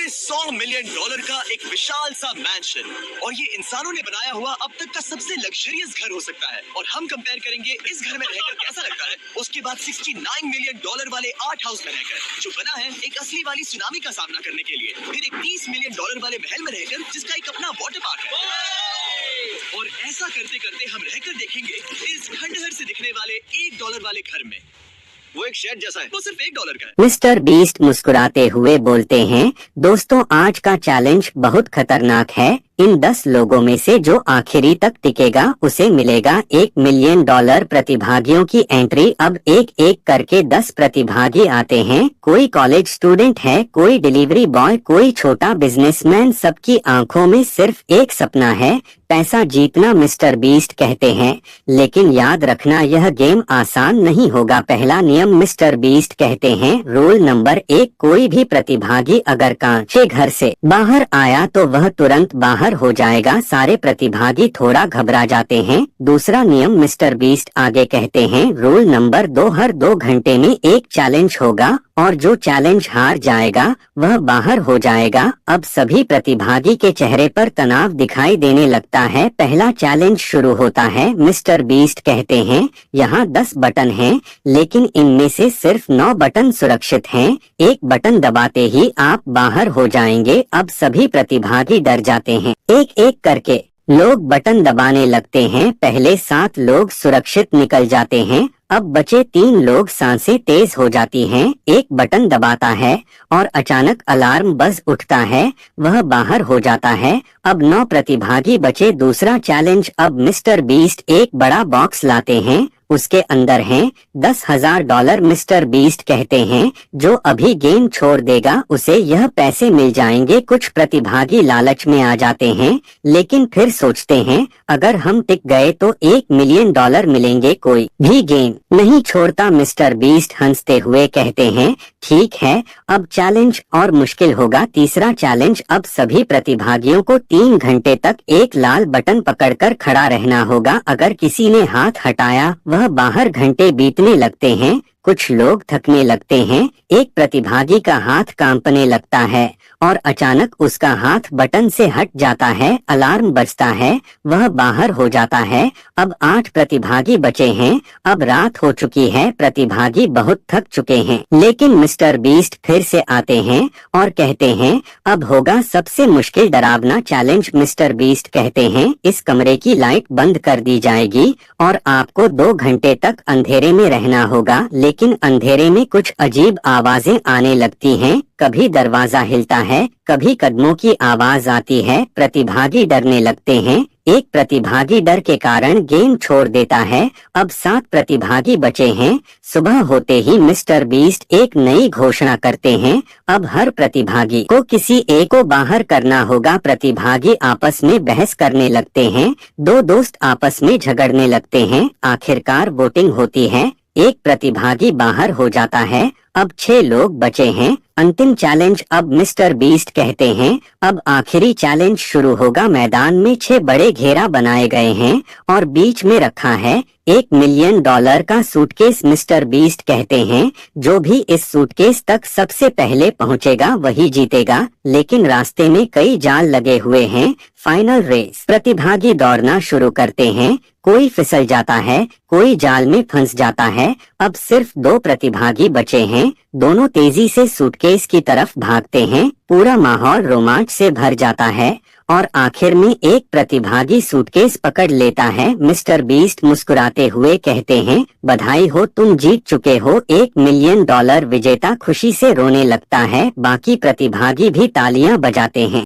$100 million का एक विशाल सा मैंशन, और ये इंसानों ने बनाया हुआ अब तक का सबसे लग्जरियस घर हो सकता है। और हम कंपेयर करेंगे इस घर में रहकर कैसा लगता है उसके बाद $69 मिलियन वाले आर्ट हाउस में रहकर, जो बना है एक असली वाली सुनामी का सामना करने के लिए। फिर एक $30 मिलियन वाले महल में रहकर जिसका एक अपना वाटर पार्क है। और ऐसा करते करते हम रहकर देखेंगे इस खंडहर से दिखने वाले $1 वाले घर में। वो एक शेड जैसा है, वो सिर्फ $1 का है। मिस्टर बीस्ट मुस्कुराते हुए बोलते हैं, दोस्तों आज का चैलेंज बहुत खतरनाक है। इन 10 लोगों में से जो आखिरी तक टिकेगा उसे मिलेगा $1 मिलियन। प्रतिभागियों की एंट्री। अब एक एक करके 10 प्रतिभागी आते हैं। कोई कॉलेज स्टूडेंट है, कोई डिलीवरी बॉय, कोई छोटा बिजनेसमैन। सबकी आंखों में सिर्फ एक सपना है, पैसा जीतना। मिस्टर बीस्ट कहते हैं, लेकिन याद रखना यह गेम आसान नहीं होगा। पहला नियम, मिस्टर बीस्ट कहते हैं, रूल नंबर 1, कोई भी प्रतिभागी अगर कांचे घर से बाहर आया तो वह तुरंत बाहर हो जाएगा। सारे प्रतिभागी थोड़ा घबरा जाते हैं। दूसरा नियम, मिस्टर बीस्ट आगे कहते हैं, रूल नंबर 2, हर 2 घंटे में एक चैलेंज होगा और जो चैलेंज हार जाएगा वह बाहर हो जाएगा। अब सभी प्रतिभागी के चेहरे पर तनाव दिखाई देने लगता है। पहला चैलेंज शुरू होता है। मिस्टर बीस्ट कहते हैं, यहाँ 10 बटन हैं, लेकिन इनमें से सिर्फ 9 बटन सुरक्षित हैं। एक बटन दबाते ही आप बाहर हो जाएंगे। अब सभी प्रतिभागी डर जाते हैं। एक एक करके लोग बटन दबाने लगते हैं। पहले 7 लोग सुरक्षित निकल जाते हैं। अब बचे 3 लोग, सांसें तेज हो जाती हैं। एक बटन दबाता है और अचानक अलार्म बज उठता है, वह बाहर हो जाता है। अब 9 प्रतिभागी बचे। दूसरा चैलेंज, अब मिस्टर बीस्ट एक बड़ा बॉक्स लाते हैं, उसके अंदर हैं $10,000। मिस्टर बीस्ट कहते हैं, जो अभी गेम छोड़ देगा उसे यह पैसे मिल जाएंगे। कुछ प्रतिभागी लालच में आ जाते हैं, लेकिन फिर सोचते हैं अगर हम टिक गए तो $1 मिलियन मिलेंगे। कोई भी गेम नहीं छोड़ता। मिस्टर बीस्ट हंसते हुए कहते हैं, ठीक है, अब चैलेंज और मुश्किल होगा। तीसरा चैलेंज, अब सभी प्रतिभागियों को 3 घंटे तक एक लाल बटन पकड़कर खड़ा रहना होगा। अगर किसी ने हाथ हटाया वह बाहर। घंटे बीतने लगते हैं, कुछ लोग थकने लगते हैं। एक प्रतिभागी का हाथ कांपने लगता है और अचानक उसका हाथ बटन से हट जाता है। अलार्म बजता है, वह बाहर हो जाता है। अब 8 प्रतिभागी बचे हैं। अब रात हो चुकी है, प्रतिभागी बहुत थक चुके हैं, लेकिन मिस्टर बीस्ट फिर से आते हैं और कहते हैं, अब होगा सबसे मुश्किल डरावना चैलेंज। मिस्टर बीस्ट कहते हैं, इस कमरे की लाइट बंद कर दी जाएगी और आपको 2 घंटे तक अंधेरे में रहना होगा। लेकिन अंधेरे में कुछ अजीब आवाजें आने लगती हैं। कभी दरवाजा हिलता है, कभी कदमों की आवाज आती है। प्रतिभागी डरने लगते हैं। एक प्रतिभागी डर के कारण गेम छोड़ देता है। अब 7 प्रतिभागी बचे हैं। सुबह होते ही मिस्टर बीस्ट एक नई घोषणा करते हैं, अब हर प्रतिभागी को किसी एक को बाहर करना होगा। प्रतिभागी आपस में बहस करने लगते हैं। 2 दोस्त आपस में झगड़ने लगते हैं। आखिरकार वोटिंग होती है, एक प्रतिभागी बाहर हो जाता है। अब 6 लोग बचे हैं। अंतिम चैलेंज, अब मिस्टर बीस्ट कहते हैं, अब आखिरी चैलेंज शुरू होगा। मैदान में 6 बड़े घेरा बनाए गए हैं और बीच में रखा है $1 मिलियन का सूटकेस। मिस्टर बीस्ट कहते हैं, जो भी इस सूटकेस तक सबसे पहले पहुंचेगा वही जीतेगा। लेकिन रास्ते में कई जाल लगे हुए हैं। फाइनल रेस, प्रतिभागी दौड़ना शुरू करते हैं। कोई फिसल जाता है, कोई जाल में फंस जाता है। अब सिर्फ 2 प्रतिभागी बचे हैं। दोनों तेजी से सूटकेस की तरफ भागते हैं। पूरा माहौल रोमांच से भर जाता है और आखिर में एक प्रतिभागी सूटकेस पकड़ लेता है। मिस्टर बीस्ट मुस्कुराते हुए कहते हैं, बधाई हो, तुम जीत चुके हो $1 मिलियन। विजेता खुशी से रोने लगता है। बाकी प्रतिभागी भी तालियां बजाते हैं।